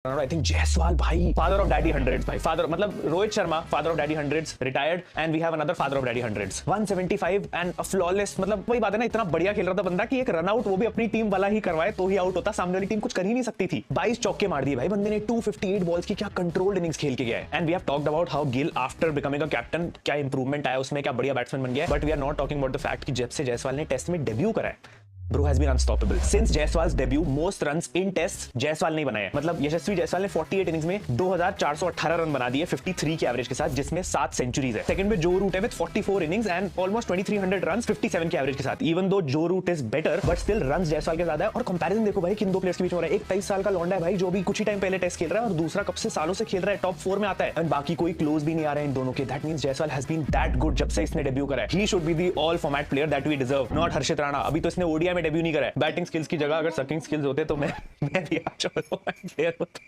I think Jaiswal भाई father of daddy hundreds भाई father मतलब Rohit Sharma father of daddy hundreds retired and we have another father of daddy hundreds 175 and a flawless मतलब वही बात है ना, इतना बढ़िया खेल रहा था बंदा कि एक रन आउट वो भी अपनी टीम वाला ही करवाए तो ही आउट होता, सामने वाली टीम कुछ कर ही नहीं सकती थी। 22 चौके मार दिए भाई बंदे ने, 258 बॉल्स की क्या कंट्रोल्ड इनिंग्स खेल के गया है। And we have talked about how Gill after becoming a captain क्या इंप्रूवमेंट आया उसमें, क्या बढ़िया बैट्समैन बन गया, but we are not talking about the fact कि जब से जायसवाल ने टेस्ट में डेब्यू करा है Bro has been unstoppable. Since Jaiswal's debut, most runs in tests Jaiswal नहीं बनाए। मतलब यशस्वी जायसवाल ने 48 इनिंग्स में 2418 रन बना दिए 53 के एवरेज के साथ, जिसमें 7 सेंचुरीज है। सेकंड में जो रूट है with 44 innings and almost 2300 runs 57 के एवरेज के साथ। Even though Joe Root is better but still runs Jaiswal के ज्यादा है। और कंपैरिजन देखो भाई किन दो प्लेयर्स के बीच में हो रहा है। एक 23 साल का लौंडा है भाई जो भी कुछ ही टाइम पहले टेस्ट खेल रहा है और दूसरा कब से सालों से खेल रहा है, टॉप 4 में आता है एंड बाकी कोई क्लोज भी नहीं आ रहा है इन दोनों के। That means Jaiswal has been that good जब से इसने डेब्यू करा है। He should be the all format player that we deserve, not Harshit Rana. अभी तो इसने ओडीआई में डेब्यू नहीं करा है। बैटिंग स्किल्स की जगह अगर सकिंग स्किल्स होते तो मैं भी प्लेयर होता।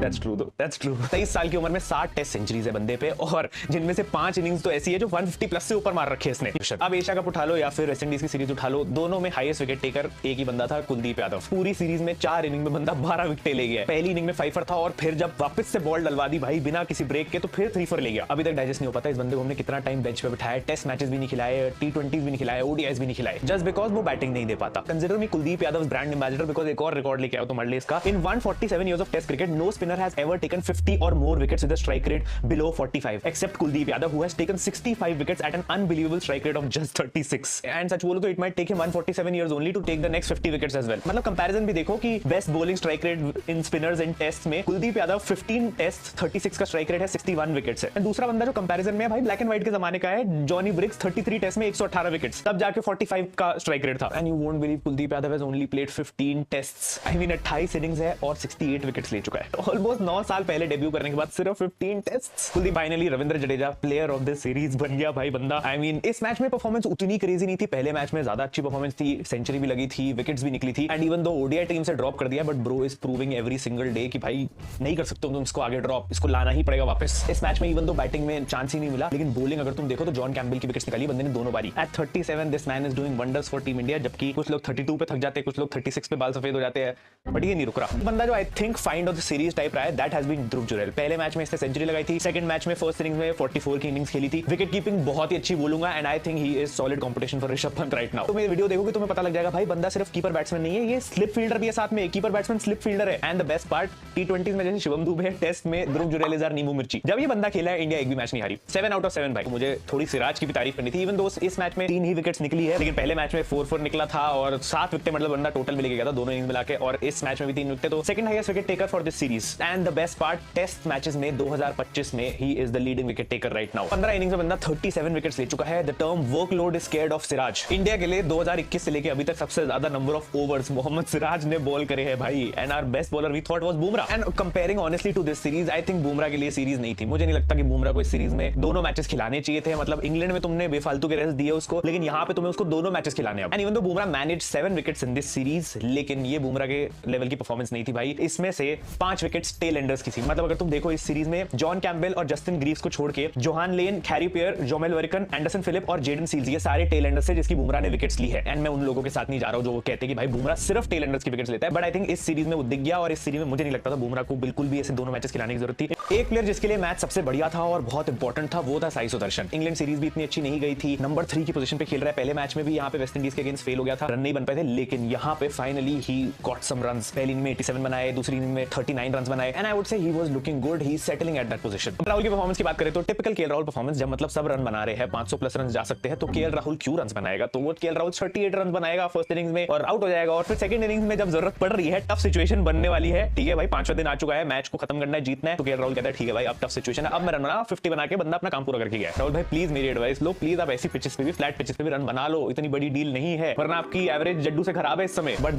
That's true though, that's true। 23 साल की उम्र में 60 टेस्ट सेंचुरीज है बंदे पे और जिनमें से 5 इनिंग्स तो ऐसी है जो 150 प्लस से ऊपर मार रखे हैं इसने। अब एशिया कप उठा लो या फिर वेस्ट इंडीज की सीरीज उठा लो, दोनों में हाईएस्ट विकेट टेकर एक ही बंदा था, कुलदीप यादव। पूरी सीरीज में 4 इनिंग में बंदा 12 विकेट ले गया। पहली इनिंग में 5 था और फिर जब वापस से बॉल डलवा दी भाई बिना किसी ब्रेक के तो फिर 3 ले गया। अभी तक डाइजेस्ट नहीं हो पाता इस बंदे को हमने कितना टाइम बेंच पे बिठाया, टेस्ट मैचेस भी नहीं खिलाए, T20s भी नहीं खिलाए, ओडीआईस भी नहीं खिलाए, जस्ट बिकॉज वो बैटिंग नहीं दे पाता। Consider me Kuldeep Yadav brand ambassador because एक और रिकॉर्ड लेके आओ तो मरले इसका। इन 147 years of test cricket, no spinner has ever taken 50 or more wickets with a strike rate below 45 except Kuldeep Yadav who has taken 65 wickets at an unbelievable strike rate of just 36 and सच बोलो तो it might take him 147 years only to take the next 50 wickets as well। मतलब comparison भी देखो कि best bowling strike rate in spinners in test में Kuldeep Yadav 15 test 36 का strike rate है, 61 wickets है। दूसरा बंदा जो कंपैरिजन में है भाई ब्लैक एंड व्हाइट के जमाने का है, जॉनी ब्रिग्स 33 टेस्ट में 118 विकेट्स, तब जाके 45 का स्ट्राइक रेट था। And you won't believe Kuldeep Yadav has only played 15 tests, I mean 28 innings है और 68 विकेट्स ले चुका है। ऑलमोस्ट 9 साल पहले डेब्यू करने के बाद सिर्फ 15 tests. Kuldeep finally Ravindra Jadeja player of the series बन गया भाई बंदा। आई मीन इस मैच में परफॉर्मेंस उतनी क्रेजी नहीं थी, पहले मैच में ज्यादा अच्छी परफॉर्मेंस थी, सेंचुरी भी लगी थी, विकेट्स भी निकली थी and even though ODI team से ड्रॉप कर दिया but bro is proving every single day कि भाई नहीं कर सकते तुम इसको आगे ड्रॉप, इसको लाना ही पड़ेगा वापस। इस मैच में इवन दो बैटिंग में चांस ही नहीं मिला लेकिन बॉलिंग अगर तुम देखो तो जॉन कैम्पबेल की विकेट्स निकाली बंदे ने दोनों बारी। At 37 this man is doing wonders for team India, जबकि कुछ लोग 32 पे थक जाते हैं, कुछ लोग 36 पे बाल सफेद हो जाते हैं बट ये नहीं रुक रहा। बंदा जो I think find of the series type रहा है दैट हैज बीन ध्रुव जुरैल। पहले मैच में इसने सेंचुरी लगाई थी, सेकंड मैच में फर्स्ट इनिंग्स में 44 की इनिंग्स खेली थी, विकेट कीपिंग बहुत ही अच्छी बोलूंगा and I think he is solid competition for Rishabh Pant right now. तो मेरी वीडियो देखोगे तुम्हें पता लग जाएगा भाई बंदा सिर्फ कीपर बैट्समैन नहीं है, ये स्लिप फील्डर भी है साथ में, कीपर बैट्समैन स्लिप फील्डर है। And the best part T20s में जैसे शिवम दुबे है, टेस्ट में ध्रुव जुरैल इज आवर नींबू मिर्ची। जब ये बंदा खेला है इंडिया एक भी मैच नहीं हारी, 7 out of 7 भाई। मुझे थोड़ी सिराज की भी तारीफ करनी थी, इवन दो इस मैच में 3 ही विकेट्स निकली है लेकिन पहले मैच में 4 निकला था और 7 विकेट मतलब बंदा टोटल में लेके गया था दोनों इनिंग्स मिला के, और इस मैच में भी 3 विकेट, तो second highest wicket taker for this series. And the best part test matches में 2025 में ही is the leading wicket taker right now. 15 innings में बंदा 37 विकेट्स ले चुका है। The term workload is scared of Siraj. India के लिए 2021 से लेके अभी तक सबसे ज्यादा number of overs Mohammed Siraj ने बॉल करे हैं भाई and our best bowler we thought was Bumrah. And comparing honestly to this series I think Bumrah के लिए सीरीज नहीं थी। मुझे नहीं लगता कि बुमराह को इस सीरीज में दोनों मैचेस खिलाने चाहिए थे। मतलब इंग्लैंड में तुमने बेफालतू के रेस्ट दिए उसको, लेकिन यहाँ पे तुम्हें उसको दोनों मैचेस खिलाने हैं। And even though Bumrah manage 7 wickets in this series, लेकिन ये बुमराह के लेवल की परफॉर्मेंस नहीं थी भाई। इसमें से 5 विकेट्स टेल एंडर्स की थी। मतलब अगर तुम देखो इस सीरीज में जॉन कैम्पबेल और जस्टिन ग्रीव्स को छोड़ के जोहान लेन, कैरी पेयर, जोमेल वर्कन, एंडरसन फिलिप और जेडन सील्स ये सारे टेल एंडर्स से जिसकी बुमराह ने विकेट्स ली है। एंड मैं उन लोगों के साथ नहीं जा रहा हूं जो वो कहते हैं कि भाई बुमराह सिर्फ टेल एंडर्स की विकेट्स लेता है, बट आई थिंक इस सीरीज में वो दिख गया और इस सीरीज में मुझे नहीं लगता था बुमराह को बिल्कुल भी ऐसे दोनों मैचेस खिलाने की जरूरत थी। एक प्लेयर जिसके लिए मैच सबसे बढ़िया था और बहुत इंपॉर्टेंट था वो था साई सुदर्शन। इंग्लैंड सीरीज भी इतनी अच्छी नहीं गई थी, नंबर 3 की पोजीशन पे खेल रहा है। पहले मैच में भी यहाँ पे वेस्ट इंडीज के अगेंस्ट फेल हो गया था, रन नहीं बन पाए थे, लेकिन यहाँ पे finally he got some runs. पहली इनिंग में 87 बनाए, दूसरी इनिंग में 39 रन्स बनाए and I would say he was looking good, he is settling at that position. Rahul की परफॉर्मेंस की बात करें तो टिपिकल केएल राहुल परफॉर्मेंस, जब मतलब सब रन बना रहे हैं 500 प्लस रन जा सकते हैं तो केएल राहुल क्यों रन बनाएगा? तो वो केएल राहुल 38 रन बनाएगा फर्स्ट इनिंग्स में और आउट हो जाएगा, और फिर सेकंड इनिंग्स में जब जरूरत पड़ रही है, टफ सिचुएशन बनने वाली है, ठीक है भाई 5वां दिन आ चुका है, मैच को खत्म करना है, जीतना है, तो केएल राहुल कहता है ठीक है भाई अब टफ सिचुएशन है, अब मैं रन बना 50 बना के बंदा अपना काम पूरा करके गया। राहुल भाई प्लीज मेरी एडवाइस लो, प्लीज आप ऐसी पिचेस पे भी, फ्लैट पिचेस पे भी रन बना लो, इतनी बड़ी डील नहीं है, वरना आपकी एवरेज जड्डू से खराब है इस समय। बट